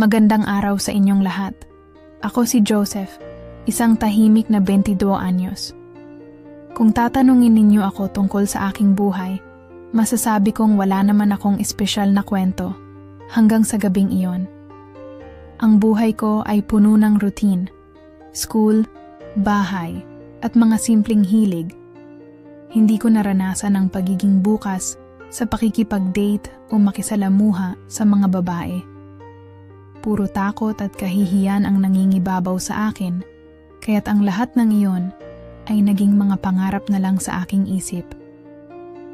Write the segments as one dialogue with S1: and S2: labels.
S1: Magandang araw sa inyong lahat. Ako si Joseph, isang tahimik na 22 anyos. Kung tatanungin ninyo ako tungkol sa aking buhay, masasabi kong wala naman akong espesyal na kwento hanggang sa gabing iyon. Ang buhay ko ay puno ng routine, school, bahay, at mga simpleng hilig. Hindi ko naranasan ang pagiging bukas sa pakikipag-date o makisalamuha sa mga babae. Puro takot at kahihiyan ang nangingibabaw sa akin, kaya't ang lahat ng iyon ay naging mga pangarap na lang sa aking isip.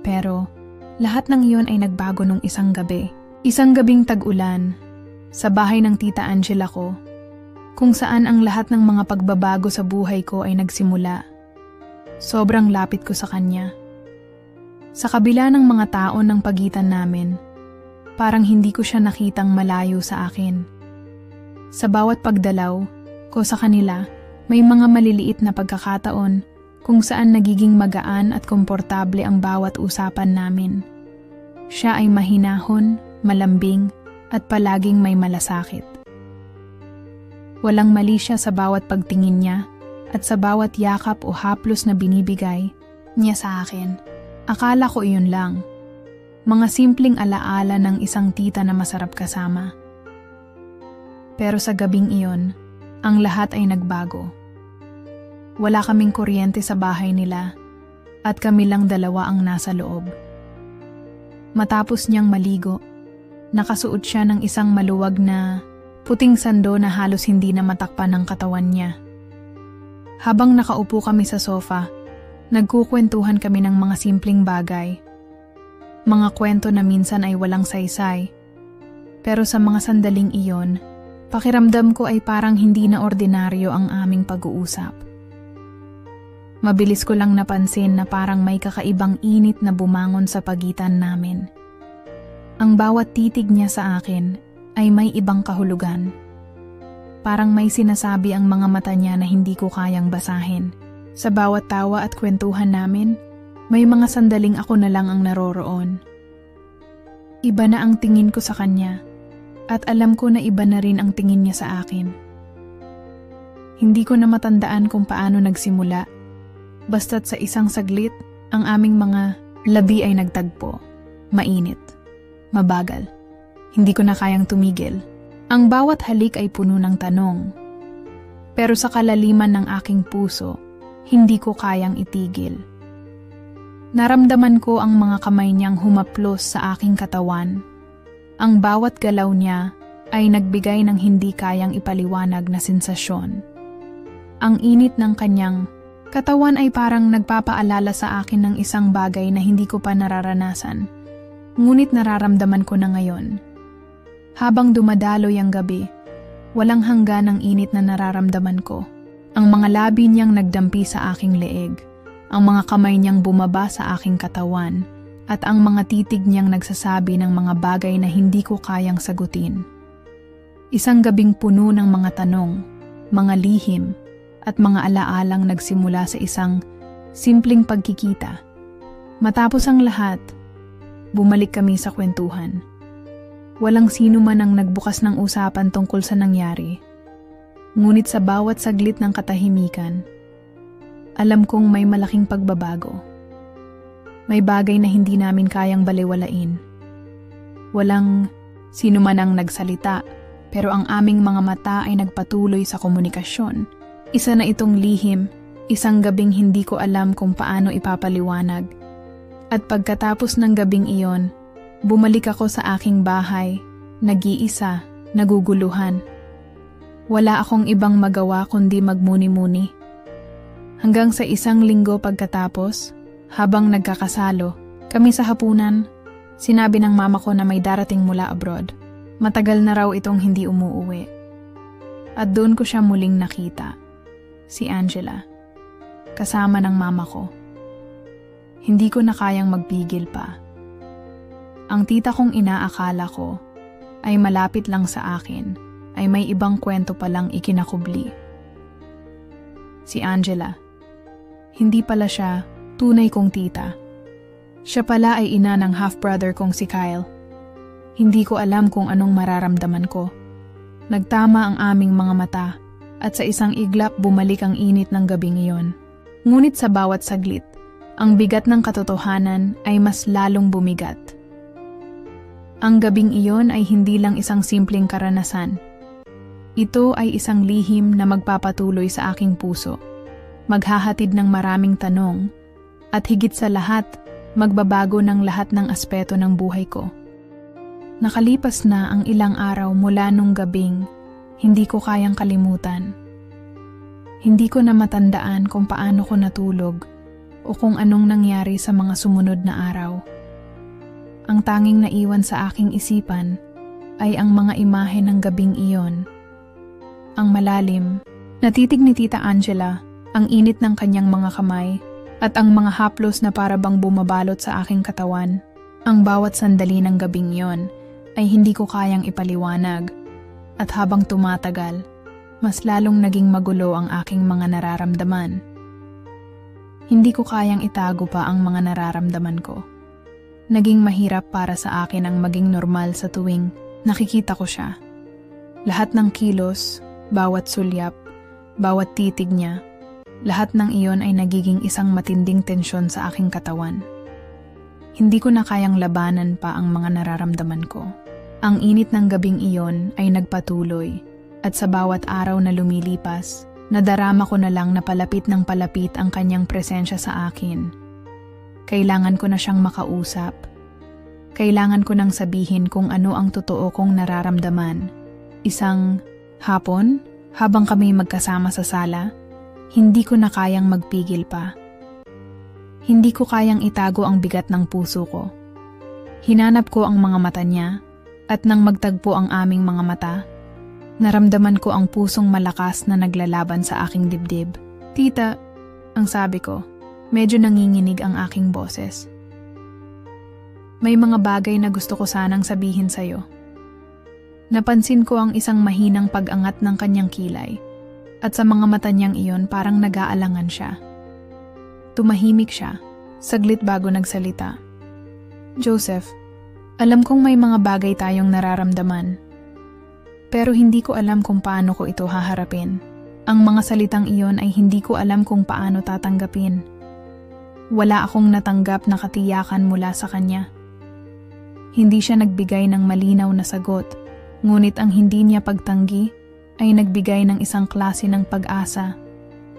S1: Pero lahat ng iyon ay nagbago nung isang gabi. Isang gabing tag-ulan, sa bahay ng Tita Angela ko, kung saan ang lahat ng mga pagbabago sa buhay ko ay nagsimula. Sobrang lapit ko sa kanya. Sa kabila ng mga taon ng pagitan namin, parang hindi ko siya nakitang malayo sa akin. Sa bawat pagdalaw ko sa kanila, may mga maliliit na pagkakataon kung saan nagiging magaan at komportable ang bawat usapan namin. Siya ay mahinahon, malambing, at palaging may malasakit. Walang mali siya sa bawat pagtingin niya at sa bawat yakap o haplos na binibigay niya sa akin. Akala ko iyon lang. Mga simpleng alaala ng isang tita na masarap kasama. Pero sa gabing iyon, ang lahat ay nagbago. Wala kaming kuryente sa bahay nila at kami lang dalawa ang nasa loob. Matapos niyang maligo, nakasuot siya ng isang maluwag na puting sando na halos hindi na matakpan ng katawan niya. Habang nakaupo kami sa sofa, nagkukwentuhan kami ng mga simpleng bagay. Mga kwento na minsan ay walang saysay. Pero sa mga sandaling iyon, pakiramdam ko ay parang hindi na ordinaryo ang aming pag-uusap. Mabilis ko lang napansin na parang may kakaibang init na bumangon sa pagitan namin. Ang bawat titig niya sa akin ay may ibang kahulugan. Parang may sinasabi ang mga mata niya na hindi ko kayang basahin. Sa bawat tawa at kwentuhan namin, may mga sandaling ako na lang ang naroroon. Iba na ang tingin ko sa kanya. At alam ko na iba na rin ang tingin niya sa akin. Hindi ko na matandaan kung paano nagsimula. Basta't sa isang saglit, ang aming mga labi ay nagtagpo. Mainit. Mabagal. Hindi ko na kayang tumigil. Ang bawat halik ay puno ng tanong. Pero sa kalaliman ng aking puso, hindi ko kayang itigil. Naramdaman ko ang mga kamay niyang humaplos sa aking katawan. Ang bawat galaw niya ay nagbigay ng hindi kayang ipaliwanag na sensasyon. Ang init ng kanyang katawan ay parang nagpapaalala sa akin ng isang bagay na hindi ko pa nararanasan, ngunit nararamdaman ko na ngayon. Habang dumadaloy ang gabi, walang hanggan ang init na nararamdaman ko. Ang mga labi niyang nagdampi sa aking leeg, ang mga kamay niyang bumaba sa aking katawan, at ang mga titig niyang nagsasabi ng mga bagay na hindi ko kayang sagutin. Isang gabing puno ng mga tanong, mga lihim, at mga alaalang nagsimula sa isang simpleng pagkikita. Matapos ang lahat, bumalik kami sa kwentuhan. Walang sino man ang nagbukas ng usapan tungkol sa nangyari. Ngunit sa bawat saglit ng katahimikan, alam kong may malaking pagbabago. May bagay na hindi namin kayang balewalain. Walang sino man ang nagsalita, pero ang aming mga mata ay nagpatuloy sa komunikasyon. Isa na itong lihim, isang gabing hindi ko alam kung paano ipapaliwanag. At pagkatapos ng gabing iyon, bumalik ako sa aking bahay, nag-iisa, naguguluhan. Wala akong ibang magawa kundi magmuni-muni. Hanggang sa isang linggo pagkatapos, habang nagkakasalo, kami sa hapunan, sinabi ng mama ko na may darating mula abroad. Matagal na raw itong hindi umuuwi. At doon ko siya muling nakita. Si Angela. Kasama ng mama ko. Hindi ko na kayang magpigil pa. Ang tita kong inaakala ko ay malapit lang sa akin, ay may ibang kwento palang ikinakubli. Si Angela. Hindi pala siya tunay kong tita. Siya pala ay ina ng half-brother kong si Kyle. Hindi ko alam kung anong mararamdaman ko. Nagtama ang aming mga mata at sa isang iglap bumalik ang init ng gabing iyon. Ngunit sa bawat saglit, ang bigat ng katotohanan ay mas lalong bumigat. Ang gabing iyon ay hindi lang isang simpleng karanasan. Ito ay isang lihim na magpapatuloy sa aking puso, maghahatid ng maraming tanong, at higit sa lahat, magbabago ng lahat ng aspeto ng buhay ko. Nakalipas na ang ilang araw mula nung gabing, hindi ko kayang kalimutan. Hindi ko na matandaan kung paano ko natulog o kung anong nangyari sa mga sumunod na araw. Ang tanging naiwan sa aking isipan ay ang mga imahe ng gabing iyon. Ang malalim, natitig ni Tita Angela, ang init ng kanyang mga kamay, at ang mga haplos na para bang bumabalot sa aking katawan. Ang bawat sandali ng gabing iyon ay hindi ko kayang ipaliwanag, at habang tumatagal, mas lalong naging magulo ang aking mga nararamdaman. Hindi ko kayang itago pa ang mga nararamdaman ko. Naging mahirap para sa akin ang maging normal sa tuwing nakikita ko siya. Lahat ng kilos, bawat sulyap, bawat titig niya, lahat ng iyon ay nagiging isang matinding tensyon sa aking katawan. Hindi ko na kayang labanan pa ang mga nararamdaman ko. Ang init ng gabing iyon ay nagpatuloy, at sa bawat araw na lumilipas, nadarama ko na lang na palapit ng palapit ang kanyang presensya sa akin. Kailangan ko na siyang makausap. Kailangan ko nang sabihin kung ano ang totoo kong nararamdaman. Isang hapon, habang kami magkasama sa sala, hindi ko na kayang magpigil pa. Hindi ko kayang itago ang bigat ng puso ko. Hinanap ko ang mga mata niya, at nang magtagpo ang aming mga mata, naramdaman ko ang pusong malakas na naglalaban sa aking dibdib. Tita, ang sabi ko, medyo nanginginig ang aking boses. May mga bagay na gusto ko sanang sabihin sa'yo. Napansin ko ang isang mahinang pag-angat ng kanyang kilay, at sa mga mata niyang iyon parang nag-aalangan siya. Tumahimik siya, saglit bago nagsalita. Joseph, alam kong may mga bagay tayong nararamdaman, pero hindi ko alam kung paano ko ito haharapin. Ang mga salitang iyon ay hindi ko alam kung paano tatanggapin. Wala akong natanggap na katiyakan mula sa kanya. Hindi siya nagbigay ng malinaw na sagot, ngunit ang hindi niya pagtanggi ay nagbigay ng isang klase ng pag-asa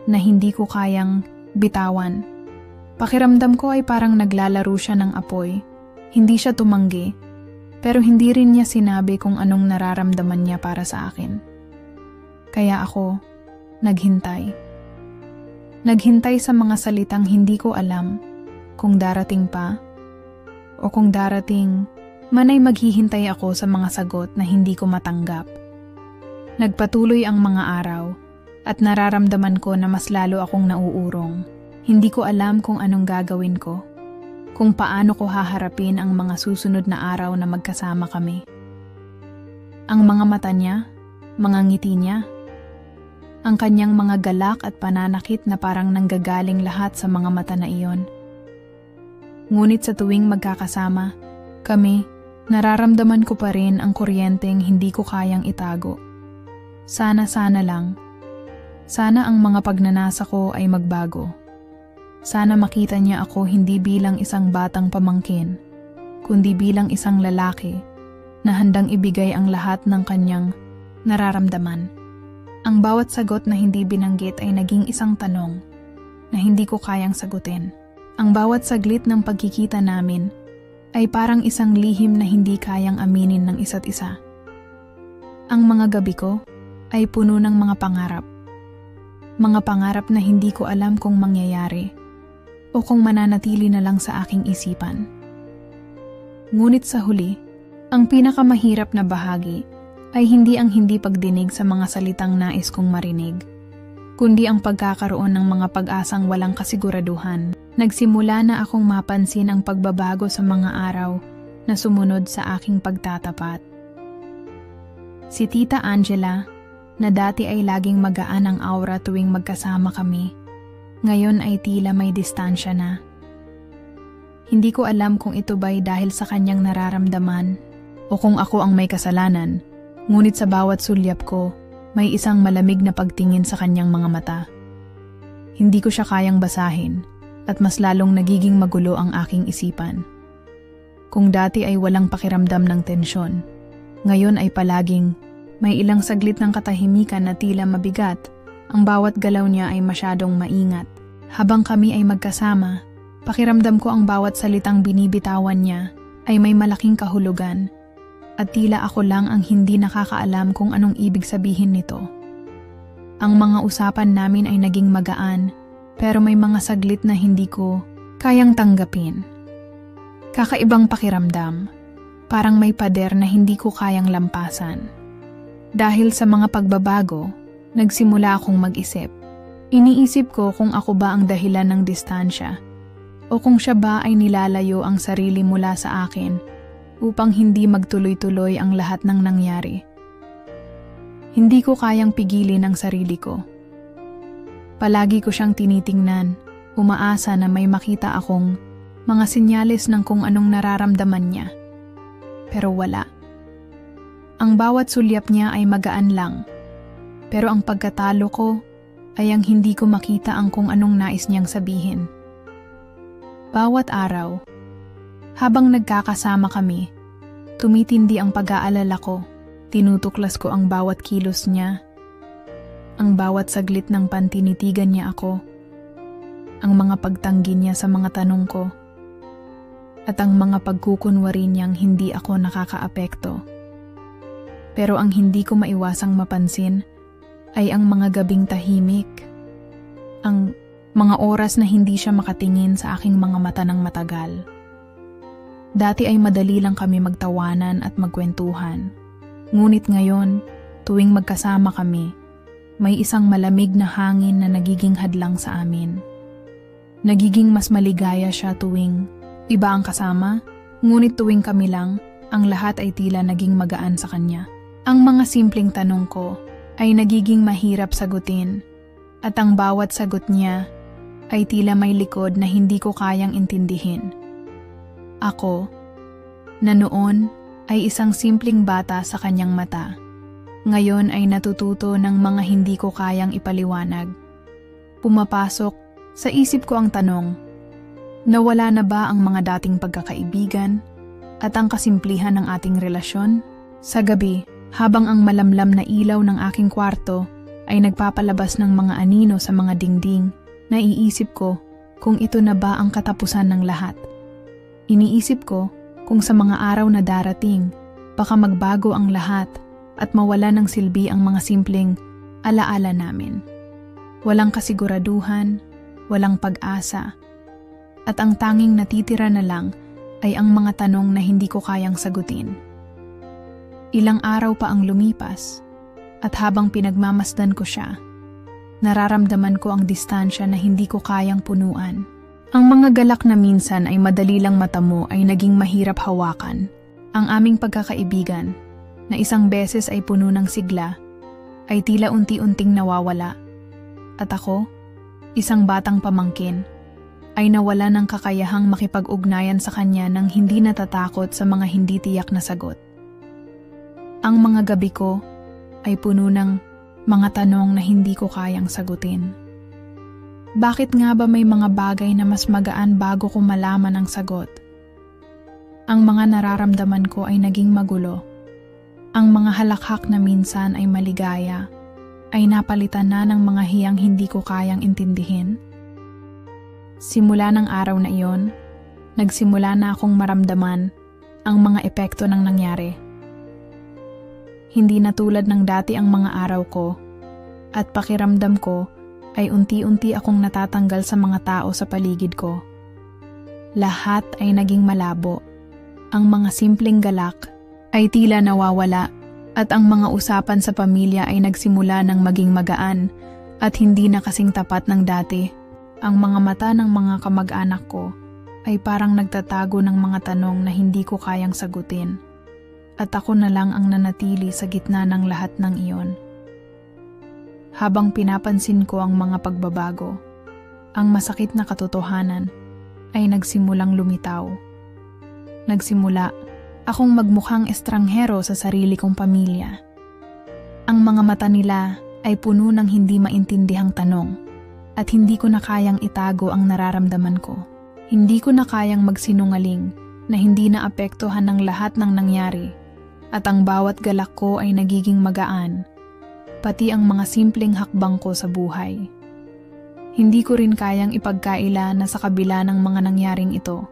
S1: na hindi ko kayang bitawan. Pakiramdam ko ay parang naglalaro siya ng apoy. Hindi siya tumanggi, pero hindi rin niya sinabi kung anong nararamdaman niya para sa akin. Kaya ako, naghintay. Naghintay sa mga salitang hindi ko alam kung darating pa o kung darating man ay maghihintay ako sa mga sagot na hindi ko matanggap. Nagpatuloy ang mga araw at nararamdaman ko na mas lalo akong nauurong. Hindi ko alam kung anong gagawin ko, kung paano ko haharapin ang mga susunod na araw na magkasama kami. Ang mga mata niya, mga ngiti niya, ang kanyang mga galak at pananakit na parang nanggagaling lahat sa mga mata na iyon. Ngunit sa tuwing magkakasama, kami, nararamdaman ko pa rin ang kuryenteng hindi ko kayang itago. Sana lang. Sana ang mga pagnanasa ko ay magbago. Sana makita niya ako hindi bilang isang batang pamangkin, kundi bilang isang lalaki na handang ibigay ang lahat ng kanyang nararamdaman. Ang bawat sagot na hindi binanggit ay naging isang tanong na hindi ko kayang sagutin. Ang bawat saglit ng pagkikita namin ay parang isang lihim na hindi kayang aminin ng isa't isa. Ang mga gabi ko ay puno ng mga pangarap. Mga pangarap na hindi ko alam kung mangyayari o kung mananatili na lang sa aking isipan. Ngunit sa huli, ang pinakamahirap na bahagi ay hindi ang hindi pagdinig sa mga salitang nais kong marinig, kundi ang pagkakaroon ng mga pag-asang walang kasiguraduhan. Nagsimula na akong mapansin ang pagbabago sa mga araw na sumunod sa aking pagtatapat. Si Tita Angela, na dati ay laging magaan ang aura tuwing magkasama kami, ngayon ay tila may distansya na. Hindi ko alam kung ito ba'y dahil sa kanyang nararamdaman o kung ako ang may kasalanan, Ngunit sa bawat sulyap ko, may isang malamig na pagtingin sa kanyang mga mata. Hindi ko siya kayang basahin at mas lalong nagiging magulo ang aking isipan. Kung dati ay walang pakiramdam ng tensyon, ngayon ay palaging may ilang saglit ng katahimikan na tila mabigat. Ang bawat galaw niya ay masyadong maingat. Habang kami ay magkasama, pakiramdam ko ang bawat salitang binibitawan niya ay may malaking kahulugan at tila ako lang ang hindi nakakaalam kung anong ibig sabihin nito. Ang mga usapan namin ay naging magaan, pero may mga saglit na hindi ko kayang tanggapin. Kakaibang pakiramdam, parang may pader na hindi ko kayang lampasan. Dahil sa mga pagbabago, nagsimula akong mag-isip. Iniisip ko kung ako ba ang dahilan ng distansya o kung siya ba ay nilalayo ang sarili mula sa akin upang hindi magtuloy-tuloy ang lahat ng nangyari. Hindi ko kayang pigilin ang sarili ko. Palagi ko siyang tinitingnan, umaasa na may makita akong mga senyales ng kung anong nararamdaman niya. Pero wala. Ang bawat sulyap niya ay magaan lang. Pero ang pagkatalo ko ay ang hindi ko makita ang kung anong nais niyang sabihin. Bawat araw, habang nagkakasama kami, tumitindi ang pag-aalala ko. Tinutuklas ko ang bawat kilos niya, ang bawat saglit ng pantinitigan niya ako, ang mga pagtanggi niya sa mga tanong ko, at ang mga pagkukunwari niyang hindi ako nakakaapekto. Pero ang hindi ko maiwasang mapansin ay ang mga gabing tahimik, ang mga oras na hindi siya makatingin sa aking mga mata ng matagal. Dati ay madali lang kami magtawanan at magkwentuhan. Ngunit ngayon, tuwing magkasama kami, may isang malamig na hangin na nagiging hadlang sa amin. Nagiging mas maligaya siya tuwing iba ang kasama, ngunit tuwing kami lang, ang lahat ay tila naging magaan sa kanya. Ang mga simpleng tanong ko ay nagiging mahirap sagutin, at ang bawat sagot niya ay tila may likod na hindi ko kayang intindihin. Ako, na noon ay isang simpleng bata sa kanyang mata, ngayon ay natututo ng mga hindi ko kayang ipaliwanag. Pumapasok sa isip ko ang tanong, nawala na ba ang mga dating pagkakaibigan at ang kasimplihan ng ating relasyon? Sa gabi, habang ang malamlam na ilaw ng aking kwarto ay nagpapalabas ng mga anino sa mga dingding, naiisip ko kung ito na ba ang katapusan ng lahat. Iniisip ko kung sa mga araw na darating, baka magbago ang lahat at mawala ng silbi ang mga simpleng alaala namin. Walang kasiguraduhan, walang pag-asa, at ang tanging natitira na lang ay ang mga tanong na hindi ko kayang sagutin. Ilang araw pa ang lumipas, at habang pinagmamasdan ko siya, nararamdaman ko ang distansya na hindi ko kayang punuan. Ang mga galak na minsan ay madali lang matamo ay naging mahirap hawakan. Ang aming pagkakaibigan, na isang beses ay puno ng sigla, ay tila unti-unting nawawala. At ako, isang batang pamangkin, ay nawala ng kakayahang makipag-ugnayan sa kanya nang hindi natatakot sa mga hindi tiyak na sagot. Ang mga gabi ko ay puno ng mga tanong na hindi ko kayang sagutin. Bakit nga ba may mga bagay na mas magaan bago ko malaman ang sagot? Ang mga nararamdaman ko ay naging magulo. Ang mga halakhak na minsan ay maligaya, ay napalitan na ng mga hiyang hindi ko kayang intindihin. Simula ng araw na iyon, nagsimula na akong maramdaman ang mga epekto ng nangyari. Hindi na tulad ng dati ang mga araw ko, at pakiramdam ko ay unti-unti akong natatanggal sa mga tao sa paligid ko. Lahat ay naging malabo. Ang mga simpleng galak ay tila nawawala at ang mga usapan sa pamilya ay nagsimula ng maging magaan at hindi na kasing tapat ng dati. Ang mga mata ng mga kamag-anak ko ay parang nagtatago ng mga tanong na hindi ko kayang sagutin. At ako na lang ang nanatili sa gitna ng lahat ng iyon. Habang pinapansin ko ang mga pagbabago, ang masakit na katotohanan ay nagsimulang lumitaw. Nagsimula akong magmukhang estranghero sa sarili kong pamilya. Ang mga mata nila ay puno ng hindi maintindihang tanong at hindi ko na kayang itago ang nararamdaman ko. Hindi ko na kayang magsinungaling na hindi naapektuhan ng lahat ng nangyari at ang bawat galak ko ay nagiging magaan, pati ang mga simpleng hakbang ko sa buhay. Hindi ko rin kayang ipagkaila na sa kabila ng mga nangyaring ito,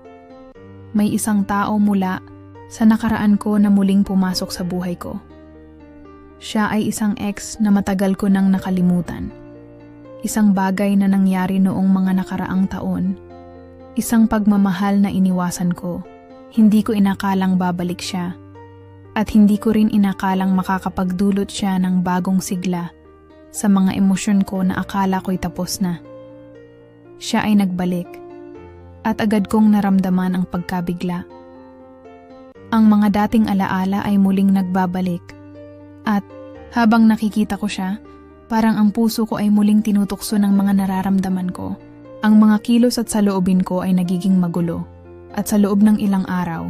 S1: may isang tao mula sa nakaraan ko na muling pumasok sa buhay ko. Siya ay isang ex na matagal ko nang nakalimutan. Isang bagay na nangyari noong mga nakaraang taon. Isang pagmamahal na iniwasan ko. Hindi ko inakalang babalik siya. At hindi ko rin inakalang makakapagdulot siya ng bagong sigla sa mga emosyon ko na akala ko'y tapos na. Siya ay nagbalik. At agad kong naramdaman ang pagkabigla. Ang mga dating alaala ay muling nagbabalik. At habang nakikita ko siya, parang ang puso ko ay muling tinutukso ng mga nararamdaman ko. Ang mga kilos at saloobin ko ay nagiging magulo. At sa loob ng ilang araw,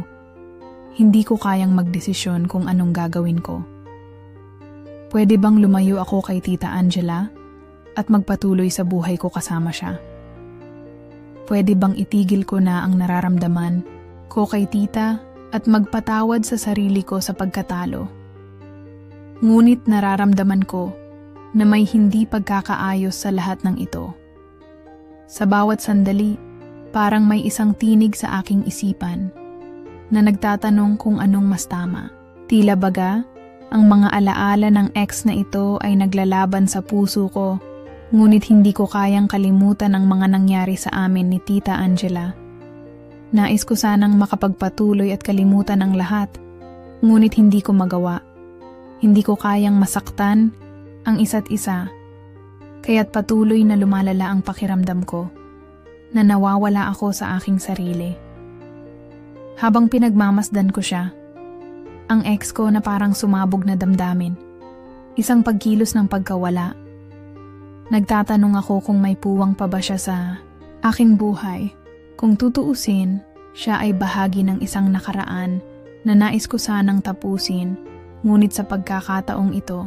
S1: hindi ko kayang magdesisyon kung anong gagawin ko. Pwede bang lumayo ako kay Tita Angela at magpatuloy sa buhay ko kasama siya? Pwede bang itigil ko na ang nararamdaman ko kay Tita at magpatawad sa sarili ko sa pagkatalo? Ngunit nararamdaman ko na may hindi pagkakaayos sa lahat ng ito. Sa bawat sandali, parang may isang tinig sa aking isipan na nagtatanong kung anong mas tama. Tila baga, ang mga alaala ng ex na ito ay naglalaban sa puso ko, ngunit hindi ko kayang kalimutan ang mga nangyari sa amin ni Tita Angela. Nais ko sanang makapagpatuloy at kalimutan ang lahat, ngunit hindi ko magawa. Hindi ko kayang masaktan ang isa't isa, kaya't patuloy na lumalala ang pakiramdam ko na nawawala ako sa aking sarili. Habang pinagmamasdan ko siya, ang ex ko na parang sumabog na damdamin, isang pagkilos ng pagkawala. Nagtatanong ako kung may puwang pa ba siya sa aking buhay. Kung tutuusin, siya ay bahagi ng isang nakaraan na nais ko sanang tapusin. Ngunit sa pagkakataong ito,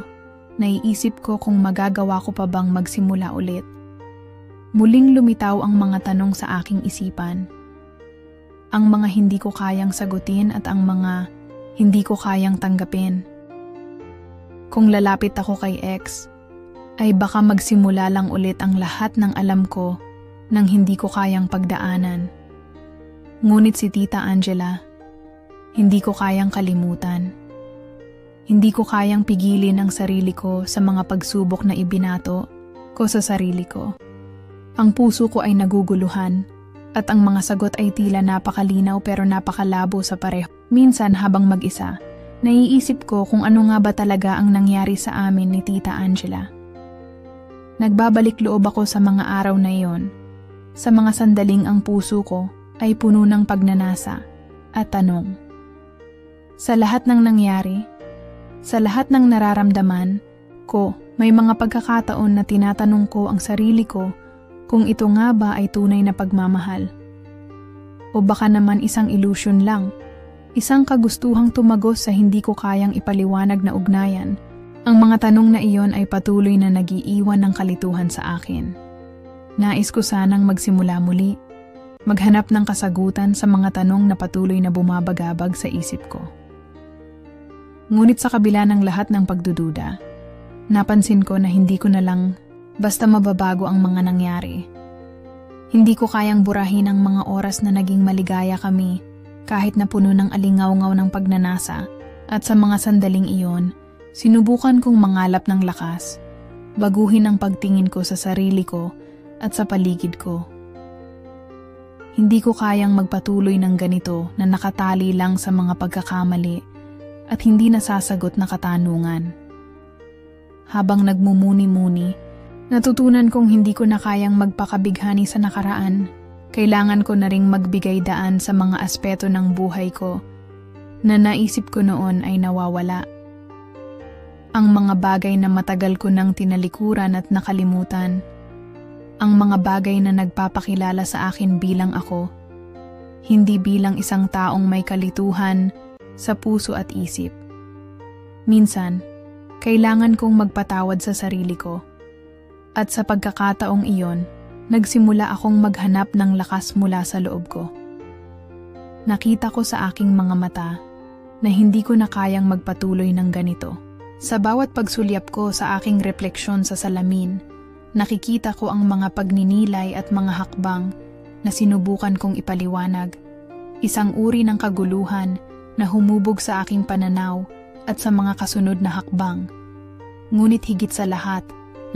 S1: naiisip ko kung magagawa ko pa bang magsimula ulit. Muling lumitaw ang mga tanong sa aking isipan. Ang mga hindi ko kayang sagutin at ang mga hindi ko kayang tanggapin. Kung lalapit ako kay ex, ay baka magsimula lang ulit ang lahat ng alam ko nang hindi ko kayang pagdaanan. Ngunit si Tita Angela, hindi ko kayang kalimutan. Hindi ko kayang pigilin ang sarili ko sa mga pagsubok na ibinato ko sa sarili ko. Ang puso ko ay naguguluhan at ang mga sagot ay tila napakalinaw pero napakalabo sa pareho. Minsan habang mag-isa, naiisip ko kung ano nga ba talaga ang nangyari sa amin ni Tita Angela. Nagbabalik loob ako sa mga araw na iyon, sa mga sandaling ang puso ko ay puno ng pagnanasa at tanong. Sa lahat ng nangyari, sa lahat ng nararamdaman ko, may mga pagkakataon na tinatanong ko ang sarili ko kung ito nga ba ay tunay na pagmamahal. O baka naman isang illusion lang, isang kagustuhang tumagos sa hindi ko kayang ipaliwanag na ugnayan. Ang mga tanong na iyon ay patuloy na nag-iiwan ng kalituhan sa akin. Nais ko sanang magsimula muli, maghanap ng kasagutan sa mga tanong na patuloy na bumabagabag sa isip ko. Ngunit sa kabila ng lahat ng pagdududa, napansin ko na hindi ko na lang basta mababago ang mga nangyari. Hindi ko kayang burahin ang mga oras na naging maligaya kami kahit na puno ng alingaw-ngaw ng pagnanasa at sa mga sandaling iyon, sinubukan kong mangalap ng lakas, baguhin ang pagtingin ko sa sarili ko at sa paligid ko. Hindi ko kayang magpatuloy ng ganito na nakatali lang sa mga pagkakamali at hindi nasasagot na katanungan. Habang nagmumuni-muni, natutunan kong hindi ko na kayang magpakabighani sa nakaraan. Kailangan ko na ring magbigay daan sa mga aspeto ng buhay ko na naisip ko noon ay nawawala. Ang mga bagay na matagal ko nang tinalikuran at nakalimutan. Ang mga bagay na nagpapakilala sa akin bilang ako, hindi bilang isang taong may kalituhan sa puso at isip. Minsan, Kailangan kong magpatawad sa sarili ko. At sa pagkakataong iyon, nagsimula akong maghanap ng lakas mula sa loob ko. Nakita ko sa aking mga mata na hindi ko na kayang magpatuloy ng ganito. Sa bawat pagsulyap ko sa aking refleksyon sa salamin, nakikita ko ang mga pagninilay at mga hakbang na sinubukan kong ipaliwanag. Isang uri ng kaguluhan na humubog sa aking pananaw at sa mga kasunod na hakbang. Ngunit higit sa lahat,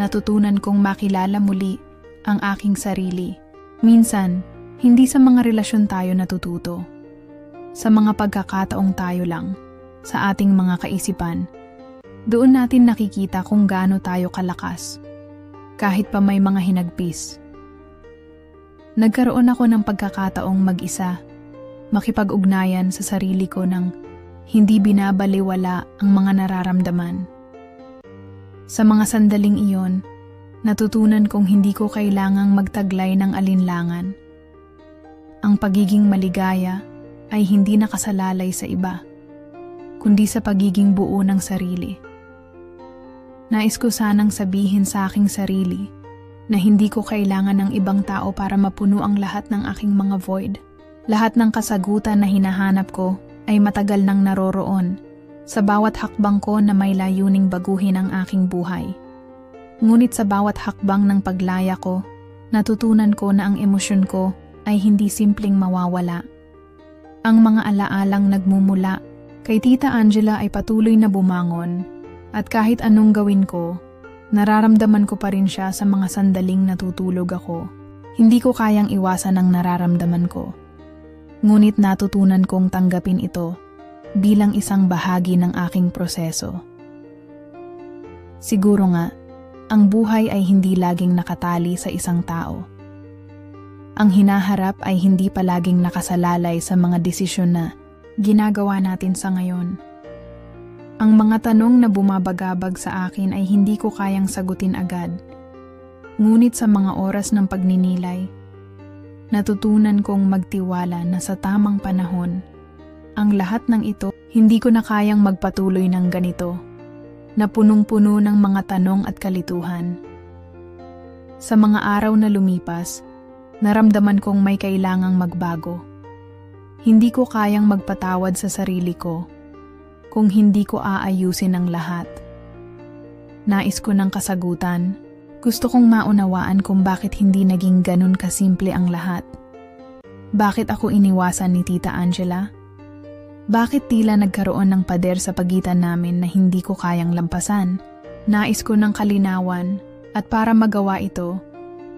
S1: natutunan kong makilala muli ang aking sarili. Minsan, hindi sa mga relasyon tayo natututo. Sa mga pagkakataong tayo lang, sa ating mga kaisipan, doon natin nakikita kung gaano tayo kalakas, kahit pa may mga hinagpis. Nagkaroon ako ng pagkakataong mag-isa, makipag-ugnayan sa sarili ko ng hindi binabaliwala ang mga nararamdaman. Sa mga sandaling iyon, natutunan kong hindi ko kailangang magtaglay ng alinlangan. Ang pagiging maligaya ay hindi nakasalalay sa iba, kundi sa pagiging buo ng sarili. Nais ko sanang sabihin sa aking sarili na hindi ko kailangan ng ibang tao para mapuno ang lahat ng aking mga void. Lahat ng kasagutan na hinahanap ko ay matagal nang naroroon sa bawat hakbang ko na may layuning baguhin ang aking buhay. Ngunit sa bawat hakbang ng paglaya ko, natutunan ko na ang emosyon ko ay hindi simpleng mawawala. Ang mga alaalang nagmumula kay Tita Angela ay patuloy na bumangon, at kahit anong gawin ko, nararamdaman ko pa rin siya sa mga sandaling natutulog ako. Hindi ko kayang iwasan ang nararamdaman ko. Ngunit natutunan kong tanggapin ito bilang isang bahagi ng aking proseso. Siguro nga, ang buhay ay hindi laging nakatali sa isang tao. Ang hinaharap ay hindi palaging nakasalalay sa mga desisyon na ginagawa natin sa ngayon. Ang mga tanong na bumabagabag sa akin ay hindi ko kayang sagutin agad. Ngunit sa mga oras ng pagninilay, natutunan kong magtiwala na sa tamang panahon, ang lahat ng ito hindi ko na kayang magpatuloy ng ganito, na punong-puno ng mga tanong at kalituhan. Sa mga araw na lumipas, naramdaman kong may kailangang magbago. Hindi ko kayang magpatawad sa sarili ko kung hindi ko aayusin ang lahat. Nais ko ng kasagutan. Gusto kong maunawaan kung bakit hindi naging ganun kasimple ang lahat. Bakit ako iniwasan ni Tita Angela? Bakit tila nagkaroon ng pader sa pagitan namin na hindi ko kayang lampasan? Nais ko ng kalinawan, at para magawa ito,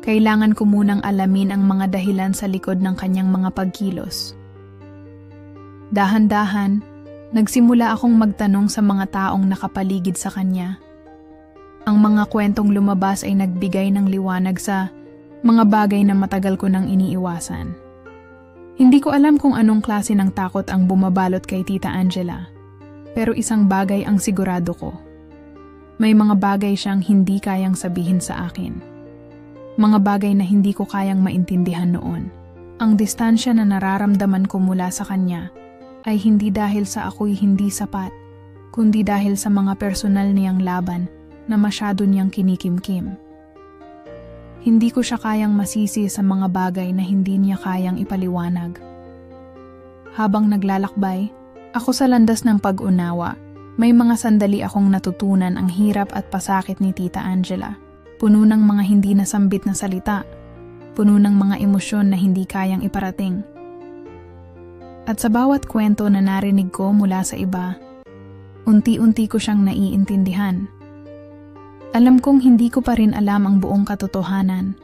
S1: kailangan ko munang alamin ang mga dahilan sa likod ng kanyang mga pagkilos. Dahan-dahan, nagsimula akong magtanong sa mga taong nakapaligid sa kanya. Ang mga kwentong lumabas ay nagbigay ng liwanag sa mga bagay na matagal ko nang iniiwasan. Hindi ko alam kung anong klase ng takot ang bumabalot kay Tita Angela, pero isang bagay ang sigurado ko. May mga bagay siyang hindi kayang sabihin sa akin. Mga bagay na hindi ko kayang maintindihan noon. Ang distansya na nararamdaman ko mula sa kanya ay hindi dahil sa ako'y hindi sapat, kundi dahil sa mga personal niyang laban na masyado niyang kinikimkim. Hindi ko siya kayang masisi sa mga bagay na hindi niya kayang ipaliwanag. Habang naglalakbay, ako sa landas ng pag-unawa, may mga sandali akong natutunan ang hirap at pasakit ni Tita Angela. Puno ng mga hindi nasambit na salita, puno ng mga emosyon na hindi kayang iparating. At sa bawat kwento na narinig ko mula sa iba, unti-unti ko siyang naiintindihan. Alam kong hindi ko pa rin alam ang buong katotohanan,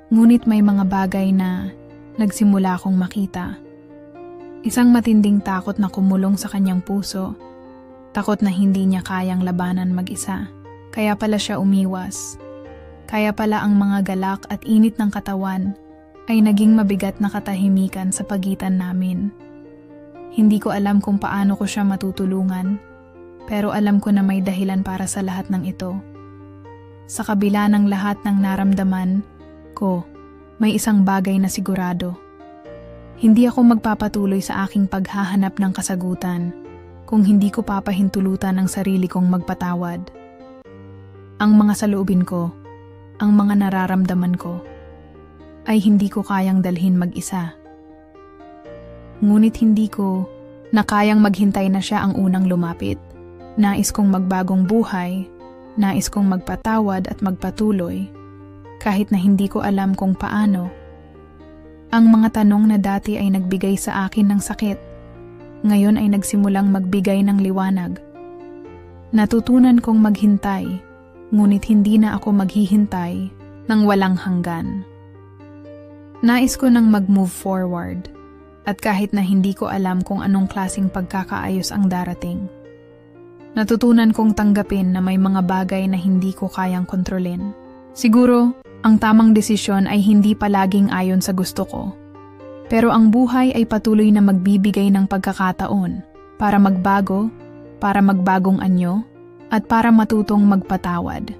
S1: ngunit may mga bagay na nagsimula akong makita. Isang matinding takot na kumulong sa kanyang puso, takot na hindi niya kayang labanan mag-isa. Kaya pala siya umiwas. Kaya pala ang mga galak at init ng katawan ay naging mabigat na katahimikan sa pagitan namin. Hindi ko alam kung paano ko siya matutulungan, pero alam ko na may dahilan para sa lahat ng ito. Sa kabila ng lahat ng naramdaman ko, may isang bagay na sigurado. Hindi ako magpapatuloy sa aking paghahanap ng kasagutan kung hindi ko papahintulutan ang sarili kong magpatawad. Ang mga saloobin ko, ang mga nararamdaman ko, ay hindi ko kayang dalhin mag-isa. Ngunit hindi ko na kayang maghintay na siya ang unang lumapit. Nais kong magbagong buhay, nais kong magpatawad at magpatuloy, kahit na hindi ko alam kung paano. Ang mga tanong na dati ay nagbigay sa akin ng sakit, ngayon ay nagsimulang magbigay ng liwanag. Natutunan kong maghintay, ngunit hindi na ako maghihintay ng walang hanggan. Nais ko nang mag-move forward, at kahit na hindi ko alam kung anong klaseng pagkakaayos ang darating. Natutunan kong tanggapin na may mga bagay na hindi ko kayang kontrolin. Siguro, ang tamang desisyon ay hindi palaging ayon sa gusto ko. Pero ang buhay ay patuloy na magbibigay ng pagkakataon para magbago, para magbagong anyo, at para matutong magpatawad.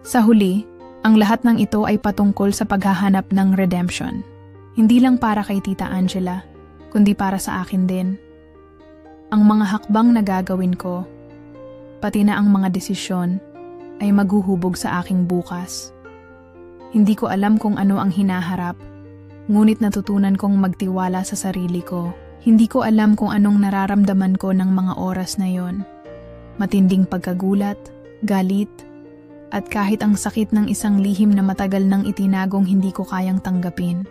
S1: Sa huli, ang lahat ng ito ay patungkol sa paghahanap ng redemption. Hindi lang para kay Tita Angela, kundi para sa akin din. Ang mga hakbang na gagawin ko, pati na ang mga desisyon, ay maghuhubog sa aking bukas. Hindi ko alam kung ano ang hinaharap, ngunit natutunan kong magtiwala sa sarili ko. Hindi ko alam kung anong nararamdaman ko ng mga oras na yon. Matinding pagkagulat, galit, at kahit ang sakit ng isang lihim na matagal nang itinagong hindi ko kayang tanggapin.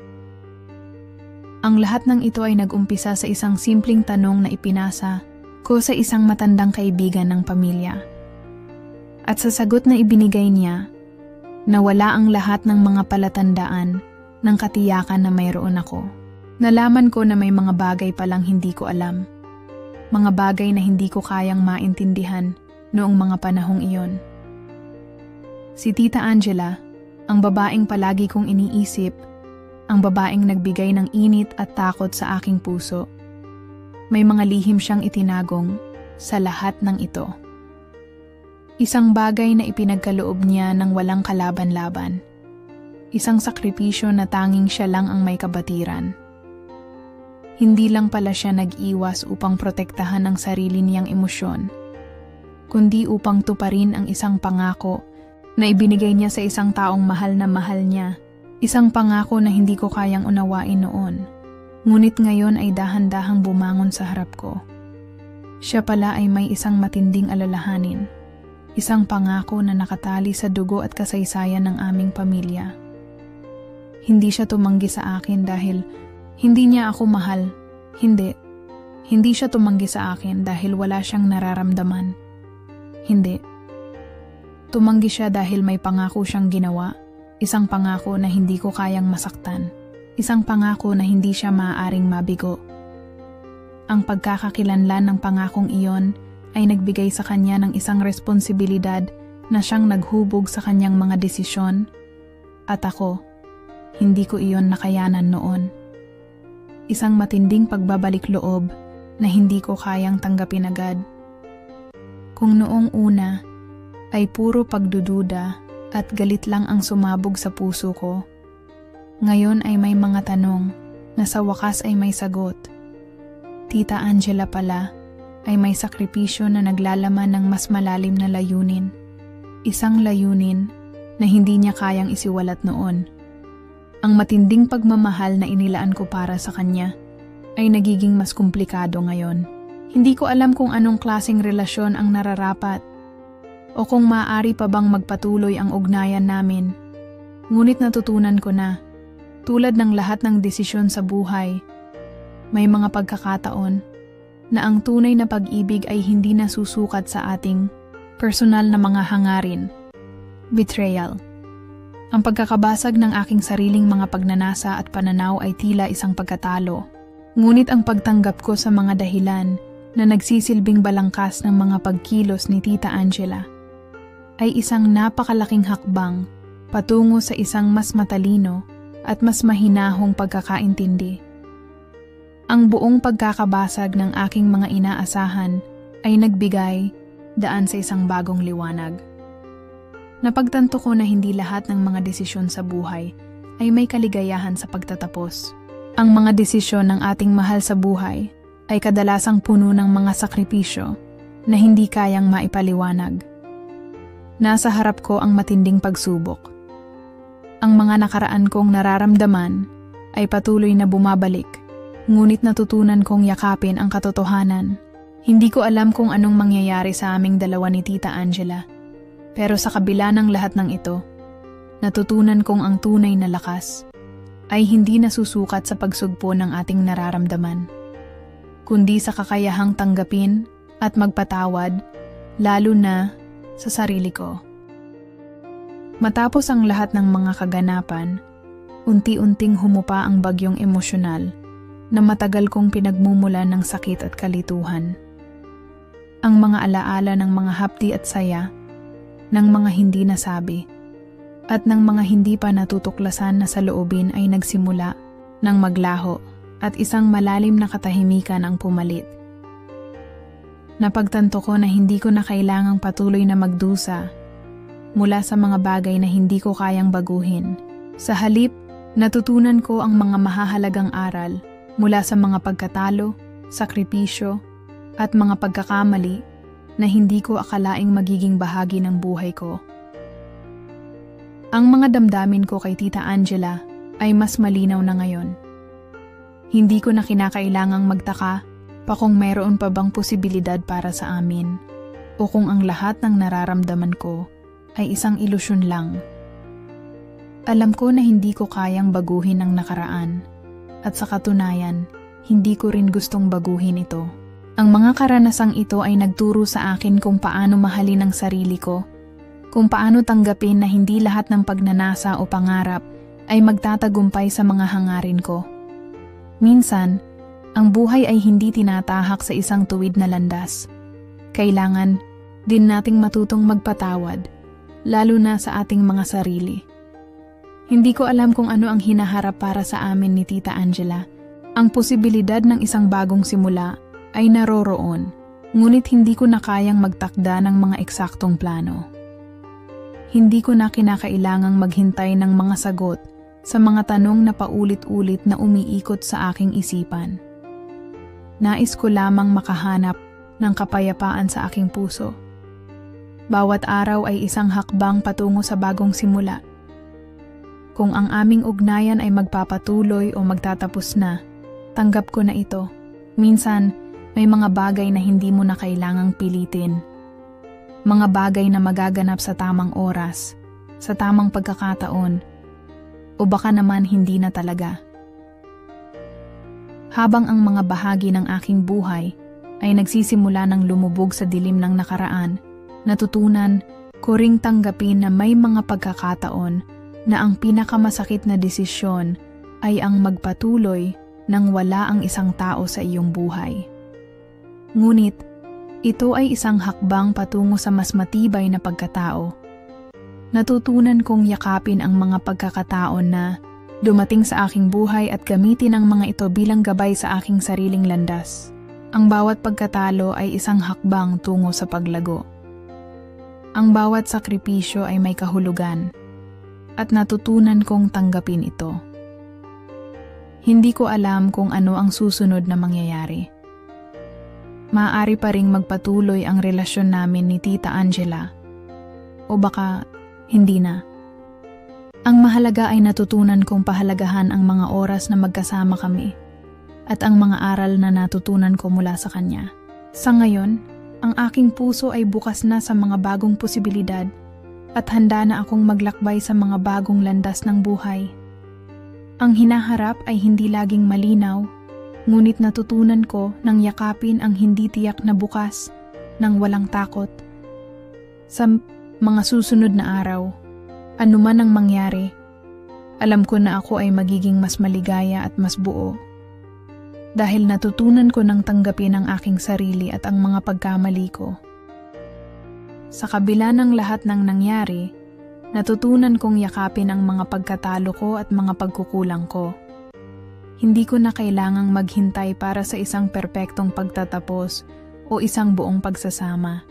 S1: Ang lahat ng ito ay nag-umpisa sa isang simpleng tanong na ipinasa ko sa isang matandang kaibigan ng pamilya. At sa sagot na ibinigay niya, nawala ang lahat ng mga palatandaan ng katiyakan na mayroon ako. Nalaman ko na may mga bagay palang hindi ko alam. Mga bagay na hindi ko kayang maintindihan noong mga panahong iyon. Si Tita Angela, ang babaeng palagi kong iniisip, ang babaeng nagbigay ng init at takot sa aking puso. May mga lihim siyang itinagong sa lahat ng ito. Isang bagay na ipinagkaloob niya ng walang kalaban-laban. Isang sakripisyo na tanging siya lang ang may kabatiran. Hindi lang pala siya nag-iwas upang protektahan ang sarili niyang emosyon, kundi upang tuparin ang isang pangako na ibinigay niya sa isang taong mahal na mahal niya. Isang pangako na hindi ko kayang unawain noon, ngunit ngayon ay dahan-dahang bumangon sa harap ko. Siya pala ay may isang matinding alalahanin, isang pangako na nakatali sa dugo at kasaysayan ng aming pamilya. Hindi siya tumanggi sa akin dahil hindi niya ako mahal. Hindi siya tumanggi sa akin dahil wala siyang nararamdaman. Hindi. Tumanggi siya dahil may pangako siyang ginawa. Isang pangako na hindi ko kayang masaktan. Isang pangako na hindi siya maaaring mabigo. Ang pagkakakilanlan ng pangakong iyon ay nagbigay sa kanya ng isang responsibilidad na siyang naghubog sa kanyang mga desisyon. At ako, hindi ko iyon nakayanan noon. Isang matinding pagbabalik loob na hindi ko kayang tanggapin agad. Kung noong una ay puro pagdududa at galit lang ang sumabog sa puso ko, ngayon ay may mga tanong na sa wakas ay may sagot. Tita Angela pala ay may sakripisyo na naglalaman ng mas malalim na layunin. Isang layunin na hindi niya kayang isiwalat noon. Ang matinding pagmamahal na inilaan ko para sa kanya ay nagiging mas komplikado ngayon. Hindi ko alam kung anong klaseng relasyon ang nararapat o kung maaari pa bang magpatuloy ang ugnayan namin. Ngunit natutunan ko na, tulad ng lahat ng desisyon sa buhay, may mga pagkakataon na ang tunay na pag-ibig ay hindi nasusukat sa ating personal na mga hangarin. Betrayal. Ang pagkakabasag ng aking sariling mga pagnanasa at pananaw ay tila isang pagkatalo. Ngunit ang pagtanggap ko sa mga dahilan na nagsisilbing balangkas ng mga pagkilos ni Tita Angela ay isang napakalaking hakbang patungo sa isang mas matalino at mas mahinahong pagkakaintindi. Ang buong pagkakabasag ng aking mga inaasahan ay nagbigay daan sa isang bagong liwanag. Napagtanto ko na hindi lahat ng mga desisyon sa buhay ay may kaligayahan sa pagtatapos. Ang mga desisyon ng ating mahal sa buhay ay kadalasang puno ng mga sakripisyo na hindi kayang maipaliwanag. Nasa harap ko ang matinding pagsubok. Ang mga nakaraan kong nararamdaman ay patuloy na bumabalik, ngunit natutunan kong yakapin ang katotohanan. Hindi ko alam kung anong mangyayari sa aming dalawa ni Tita Angela. Pero sa kabila ng lahat ng ito, natutunan kong ang tunay na lakas ay hindi nasusukat sa pagsugpo ng ating nararamdaman, kundi sa kakayahang tanggapin at magpatawad, lalo na sa sarili ko. Matapos ang lahat ng mga kaganapan, unti-unting humupa ang bagyong emosyonal na matagal kong pinagmumulan ng sakit at kalituhan. Ang mga alaala ng mga hapdi at saya, ng mga hindi nasabi, at ng mga hindi pa natutuklasan na saloobin ay nagsimula ng maglaho at isang malalim na katahimikan ang pumalit. Napagtanto ko na hindi ko na kailangang patuloy na magdusa mula sa mga bagay na hindi ko kayang baguhin. Sa halip, natutunan ko ang mga mahahalagang aral mula sa mga pagkatalo, sakripisyo, at mga pagkakamali na hindi ko akalaing magiging bahagi ng buhay ko. Ang mga damdamin ko kay Tita Angela ay mas malinaw na ngayon. Hindi ko na kinakailangang magtaka pa kung mayroon pa bang posibilidad para sa amin o kung ang lahat ng nararamdaman ko ay isang ilusyon lang. Alam ko na hindi ko kayang baguhin ang nakaraan at sa katunayan, hindi ko rin gustong baguhin ito. Ang mga karanasang ito ay nagturo sa akin kung paano mahalin ang sarili ko, kung paano tanggapin na hindi lahat ng pagnanasa o pangarap ay magtatagumpay sa mga hangarin ko. Minsan, ang buhay ay hindi tinatahak sa isang tuwid na landas. Kailangan din nating matutong magpatawad, lalo na sa ating mga sarili. Hindi ko alam kung ano ang hinaharap para sa amin ni Tita Angela. Ang posibilidad ng isang bagong simula ay naroroon, ngunit hindi ko na kayang magtakda ng mga eksaktong plano. Hindi ko na kinakailangang maghintay ng mga sagot sa mga tanong na paulit-ulit na umiikot sa aking isipan. Nais ko lamang makahanap ng kapayapaan sa aking puso. Bawat araw ay isang hakbang patungo sa bagong simula. Kung ang aming ugnayan ay magpapatuloy o magtatapos na, tanggap ko na ito. Minsan, may mga bagay na hindi mo na kailangang pilitin. Mga bagay na magaganap sa tamang oras, sa tamang pagkakataon, o baka naman hindi na talaga. Habang ang mga bahagi ng aking buhay ay nagsisimula ng lumubog sa dilim ng nakaraan, natutunan ko ring tanggapin na may mga pagkakataon na ang pinakamasakit na desisyon ay ang magpatuloy nang wala ang isang tao sa iyong buhay. Ngunit, ito ay isang hakbang patungo sa mas matibay na pagkatao. Natutunan kong yakapin ang mga pagkakataon na dumating sa aking buhay at gamitin ang mga ito bilang gabay sa aking sariling landas. Ang bawat pagkatalo ay isang hakbang tungo sa paglago. Ang bawat sakripisyo ay may kahulugan at natutunan kong tanggapin ito. Hindi ko alam kung ano ang susunod na mangyayari. Maaari pa ring magpatuloy ang relasyon namin ni Tita Angela o baka hindi na. Ang mahalaga ay natutunan kong pahalagahan ang mga oras na magkasama kami at ang mga aral na natutunan ko mula sa kanya. Sa ngayon, ang aking puso ay bukas na sa mga bagong posibilidad at handa na akong maglakbay sa mga bagong landas ng buhay. Ang hinaharap ay hindi laging malinaw, ngunit natutunan ko nang yakapin ang hindi tiyak na bukas ng walang takot. Sa mga susunod na araw, anuman ang mangyari, alam ko na ako ay magiging mas maligaya at mas buo. Dahil natutunan ko nang tanggapin ang aking sarili at ang mga pagkamali ko. Sa kabila ng lahat ng nangyari, natutunan kong yakapin ang mga pagkatalo ko at mga pagkukulang ko. Hindi ko na kailangang maghintay para sa isang perpektong pagtatapos o isang buong pagsasama.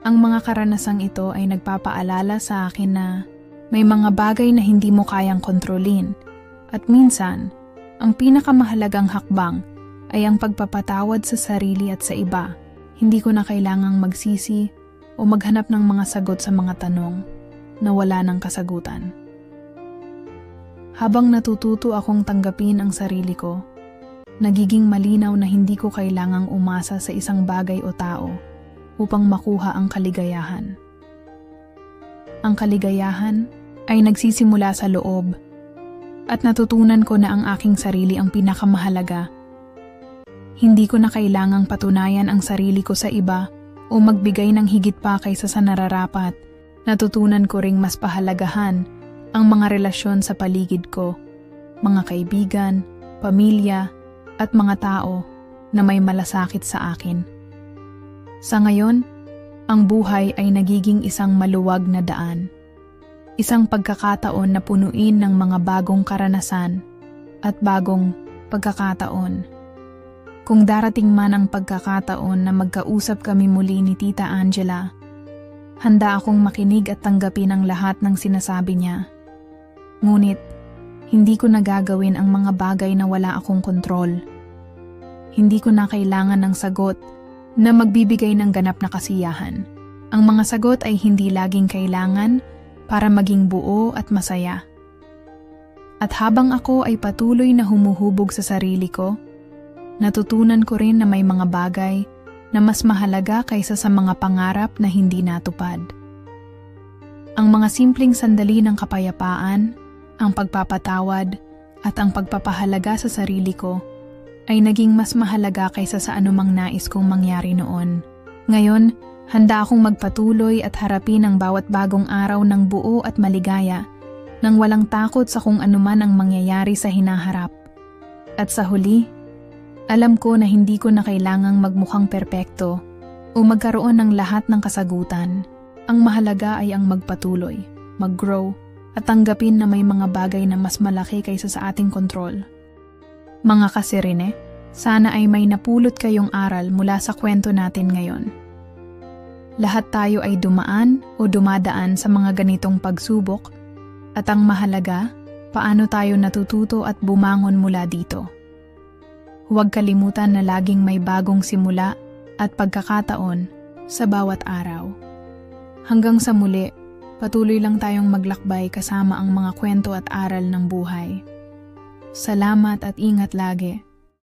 S1: Ang mga karanasang ito ay nagpapaalala sa akin na may mga bagay na hindi mo kayang kontrolin at minsan, ang pinakamahalagang hakbang ay ang pagpapatawad sa sarili at sa iba. Hindi ko na kailangang magsisi o maghanap ng mga sagot sa mga tanong na wala ng kasagutan. Habang natututo akong tanggapin ang sarili ko, nagiging malinaw na hindi ko kailangang umasa sa isang bagay o tao upang makuha ang kaligayahan. Ang kaligayahan ay nagsisimula sa loob at natutunan ko na ang aking sarili ang pinakamahalaga. Hindi ko na kailangang patunayan ang sarili ko sa iba o magbigay ng higit pa kaysa sa nararapat. Natutunan ko ring mas pahalagahan ang mga relasyon sa paligid ko, mga kaibigan, pamilya, at mga tao na may malasakit sa akin. Sa ngayon, ang buhay ay nagiging isang maluwag na daan. Isang pagkakataon na punuin ng mga bagong karanasan at bagong pagkakataon. Kung darating man ang pagkakataon na magkausap kami muli ni Tita Angela, handa akong makinig at tanggapin ang lahat ng sinasabi niya. Ngunit, hindi ko nagagawin ang mga bagay na wala akong kontrol. Hindi ko na kailangan ng sagot na magbibigay ng ganap na kasiyahan. Ang mga sagot ay hindi laging kailangan para maging buo at masaya. At habang ako ay patuloy na humuhubog sa sarili ko, natutunan ko rin na may mga bagay na mas mahalaga kaysa sa mga pangarap na hindi natupad. Ang mga simpleng sandali ng kapayapaan, ang pagpapatawad, at ang pagpapahalaga sa sarili ko ay naging mas mahalaga kaysa sa anumang nais kong mangyari noon. Ngayon, handa akong magpatuloy at harapin ang bawat bagong araw ng buo at maligaya nang walang takot sa kung anuman ang mangyayari sa hinaharap. At sa huli, alam ko na hindi ko na kailangang magmukhang perpekto o magkaroon ng lahat ng kasagutan. Ang mahalaga ay ang magpatuloy, mag-grow, at tanggapin na may mga bagay na mas malaki kaysa sa ating kontrol. Mga kasirine, sana ay may napulot kayong aral mula sa kwento natin ngayon. Lahat tayo ay dumaan o dumadaan sa mga ganitong pagsubok at ang mahalaga, paano tayo natututo at bumangon mula dito. Huwag kalimutan na laging may bagong simula at pagkakataon sa bawat araw. Hanggang sa muli, patuloy lang tayong maglakbay kasama ang mga kwento at aral ng buhay. Salamat at ingat lagi.